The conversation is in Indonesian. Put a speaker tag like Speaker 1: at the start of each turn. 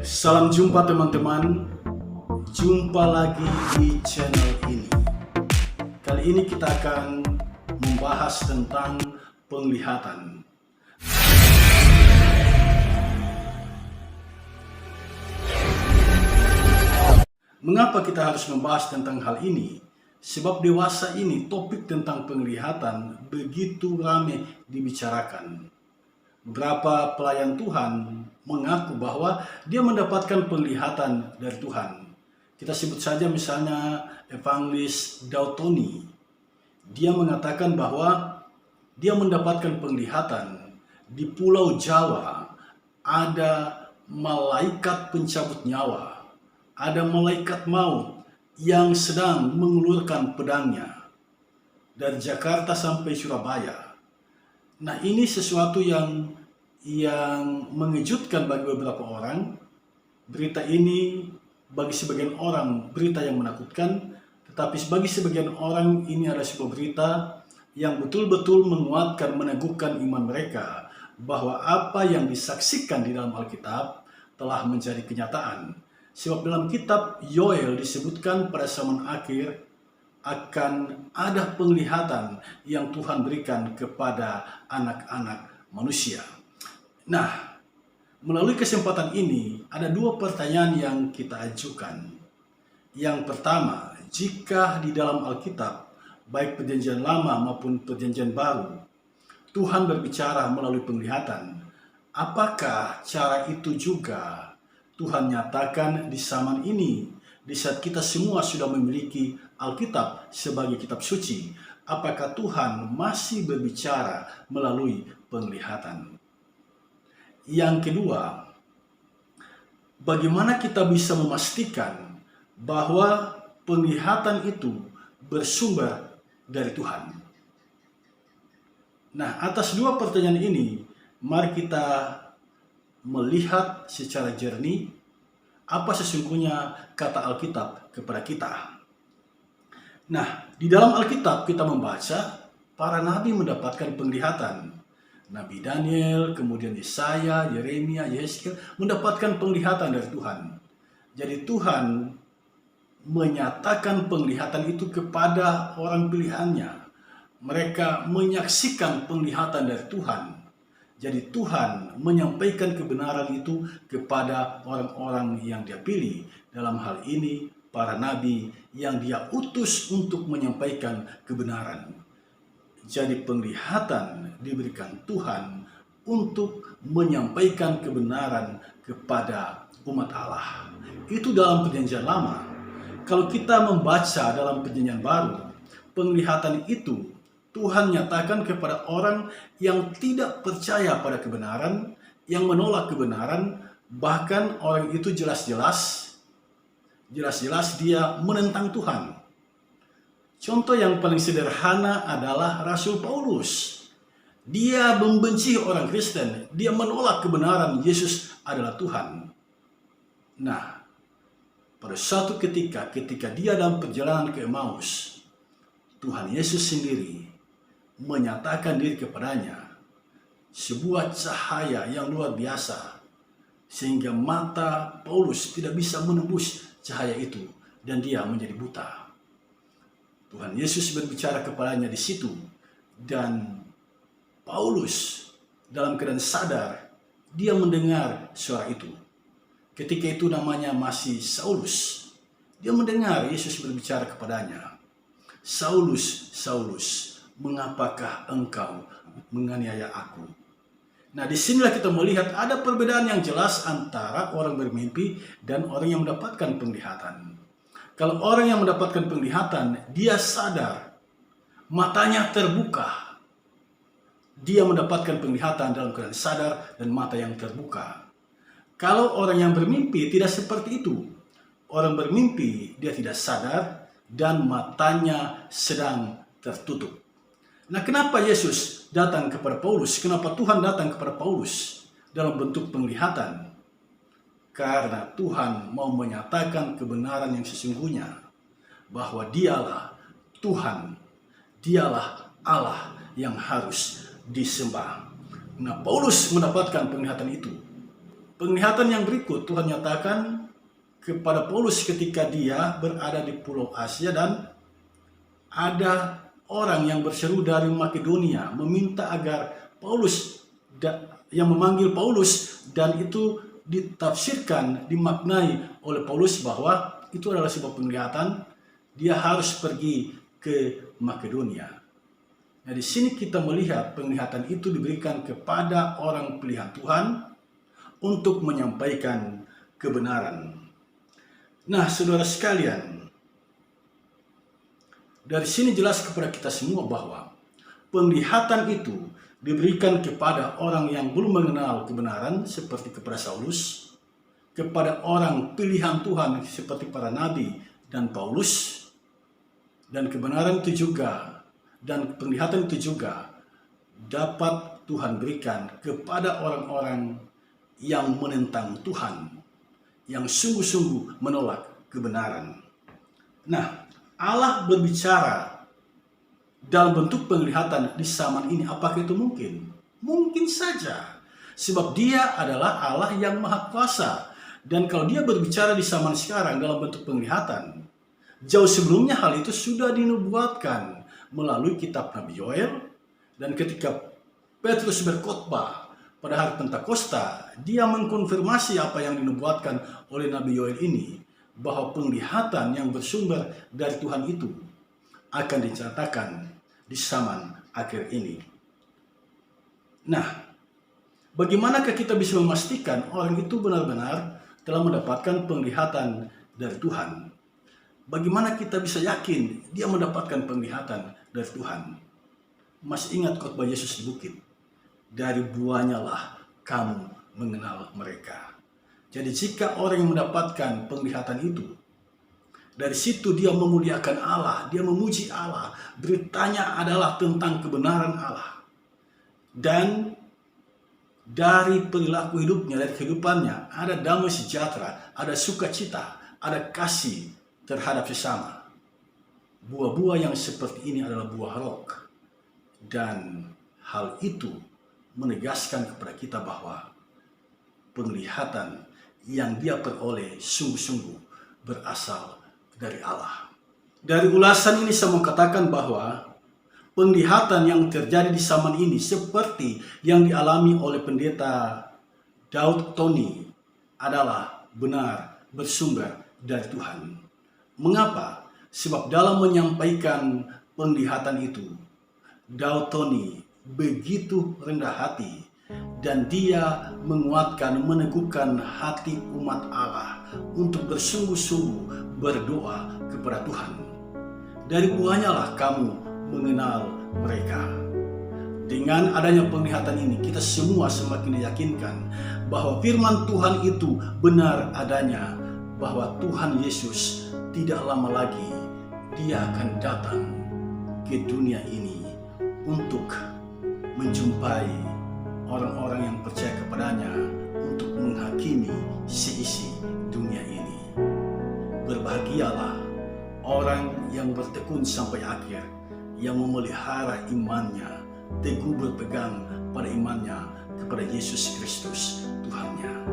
Speaker 1: Salam jumpa teman-teman, jumpa lagi di channel ini. Kali ini kita akan membahas tentang penglihatan. Mengapa kita harus membahas tentang hal ini? Sebab dewasa ini topik tentang penglihatan begitu ramai dibicarakan. Beberapa pelayan Tuhan mengaku bahwa dia mendapatkan penglihatan dari Tuhan. Kita sebut saja misalnya Evangelis Dautoni. Dia mengatakan bahwa dia mendapatkan penglihatan di Pulau Jawa ada malaikat pencabut nyawa, ada malaikat maut yang sedang mengulurkan pedangnya dari Jakarta sampai Surabaya. Nah, ini sesuatu yang mengejutkan bagi beberapa orang. Berita ini bagi sebagian orang berita yang menakutkan, tetapi bagi sebagian orang ini adalah sebuah berita yang betul-betul menguatkan, meneguhkan iman mereka bahwa apa yang disaksikan di dalam Alkitab telah menjadi kenyataan. Sebab dalam kitab Yoel disebutkan pada zaman akhir akan ada penglihatan yang Tuhan berikan kepada anak-anak manusia. Nah, melalui kesempatan ini ada dua pertanyaan yang kita ajukan. Yang pertama, jika di dalam Alkitab, baik perjanjian lama maupun perjanjian baru, Tuhan berbicara melalui penglihatan, apakah cara itu juga Tuhan nyatakan di zaman ini, di saat kita semua sudah memiliki Alkitab sebagai kitab suci? Apakah Tuhan masih berbicara melalui penglihatan? Yang kedua, bagaimana kita bisa memastikan bahwa penglihatan itu bersumber dari Tuhan? Nah, atas dua pertanyaan ini, mari kita melihat secara jernih apa sesungguhnya kata Alkitab kepada kita. Nah, di dalam Alkitab kita membaca para nabi mendapatkan penglihatan. Nabi Daniel, kemudian Yesaya, Yeremia, Yeskel mendapatkan penglihatan dari Tuhan. Jadi Tuhan menyatakan penglihatan itu kepada orang pilihannya. Mereka menyaksikan penglihatan dari Tuhan. Jadi Tuhan menyampaikan kebenaran itu kepada orang-orang yang dia pilih. Dalam hal ini para nabi yang dia utus untuk menyampaikan kebenaran. Jadi penglihatan diberikan Tuhan untuk menyampaikan kebenaran kepada umat Allah. Itu dalam perjanjian lama. Kalau kita membaca dalam perjanjian baru, penglihatan itu Tuhan nyatakan kepada orang yang tidak percaya pada kebenaran, yang menolak kebenaran, bahkan orang itu jelas-jelas dia menentang Tuhan. Contoh yang paling sederhana adalah Rasul Paulus. Dia membenci orang Kristen, dia menolak kebenaran Yesus adalah Tuhan. Nah, pada suatu ketika dia dalam perjalanan ke Emmaus, Tuhan Yesus sendiri menyatakan diri kepadanya, sebuah cahaya yang luar biasa, sehingga mata Paulus tidak bisa menembus cahaya itu dan dia menjadi buta. Tuhan Yesus berbicara kepadanya di situ, dan Paulus dalam keadaan sadar dia mendengar suara itu. Ketika itu namanya masih Saulus. Dia mendengar Yesus berbicara kepadanya, "Saulus, Saulus, mengapakah engkau menganiaya aku?" Nah, disinilah kita melihat ada perbedaan yang jelas antara orang bermimpi dan orang yang mendapatkan penglihatan. Kalau orang yang mendapatkan penglihatan, dia sadar, matanya terbuka. Dia mendapatkan penglihatan dalam keadaan sadar dan mata yang terbuka. Kalau orang yang bermimpi tidak seperti itu. Orang bermimpi, dia tidak sadar dan matanya sedang tertutup. Nah, kenapa Yesus datang kepada Paulus? Kenapa Tuhan datang kepada Paulus dalam bentuk penglihatan? Karena Tuhan mau menyatakan kebenaran yang sesungguhnya, bahwa dialah Tuhan, dialah Allah yang harus disembah. Nah, Paulus mendapatkan penglihatan itu. Penglihatan yang berikut Tuhan nyatakan kepada Paulus ketika dia berada di Pulau Asia dan ada orang yang berseru dari Makedonia meminta agar yang memanggil Paulus, dan itu ditafsirkan, dimaknai oleh Paulus bahwa itu adalah sebuah penglihatan, dia harus pergi ke Makedonia. Nah, di sini kita melihat penglihatan itu diberikan kepada orang pilihan Tuhan untuk menyampaikan kebenaran. Nah, saudara sekalian, dari sini jelas kepada kita semua bahwa penglihatan itu diberikan kepada orang yang belum mengenal kebenaran seperti kepada Saulus, kepada orang pilihan Tuhan seperti para nabi dan Paulus, dan kebenaran itu juga, dan penglihatan itu juga dapat Tuhan berikan kepada orang-orang yang menentang Tuhan, yang sungguh-sungguh menolak kebenaran. Nah, Allah berbicara dalam bentuk penglihatan di zaman ini. Apakah itu mungkin? Mungkin saja. Sebab dia adalah Allah yang maha kuasa. Dan kalau dia berbicara di zaman sekarang dalam bentuk penglihatan, jauh sebelumnya hal itu sudah dinubuatkan melalui kitab Nabi Yoel. Dan ketika Petrus berkhotbah pada hari Pentakosta, dia mengkonfirmasi apa yang dinubuatkan oleh Nabi Yoel ini, bahwa penglihatan yang bersumber dari Tuhan itu akan diceritakan di zaman akhir ini. Nah, bagaimanakah kita bisa memastikan orang itu benar-benar telah mendapatkan penglihatan dari Tuhan? Bagaimana kita bisa yakin dia mendapatkan penglihatan dari Tuhan? Masih ingat khotbah Yesus di bukit? Dari buahnya lah kamu mengenal mereka. Jadi jika orang yang mendapatkan penglihatan itu, dari situ dia memuliakan Allah, dia memuji Allah, beritanya adalah tentang kebenaran Allah. Dan dari perilaku hidupnya, dari kehidupannya, ada damai sejahtera, ada sukacita, ada kasih terhadap sesama. Buah-buah yang seperti ini adalah buah roh. Dan hal itu menegaskan kepada kita bahwa penglihatan yang dia peroleh sungguh-sungguh berasal dari Allah. Dari ulasan ini saya mau katakan bahwa penglihatan yang terjadi di zaman ini seperti yang dialami oleh pendeta Daud Tony adalah benar bersumber dari Tuhan. Mengapa? Sebab dalam menyampaikan penglihatan itu, Daud Tony begitu rendah hati, dan dia menguatkan, meneguhkan hati umat Allah untuk bersungguh-sungguh berdoa kepada Tuhan. Dari buahnya lah kamu mengenal mereka. Dengan adanya penglihatan ini, kita semua semakin diyakinkan bahwa firman Tuhan itu benar adanya, bahwa Tuhan Yesus tidak lama lagi dia akan datang ke dunia ini untuk menjumpai orang-orang yang percaya kepadanya, untuk menghakimi seisi dunia ini. Berbahagialah orang yang bertekun sampai akhir, yang memelihara imannya, teguh berpegang pada imannya kepada Yesus Kristus Tuhannya.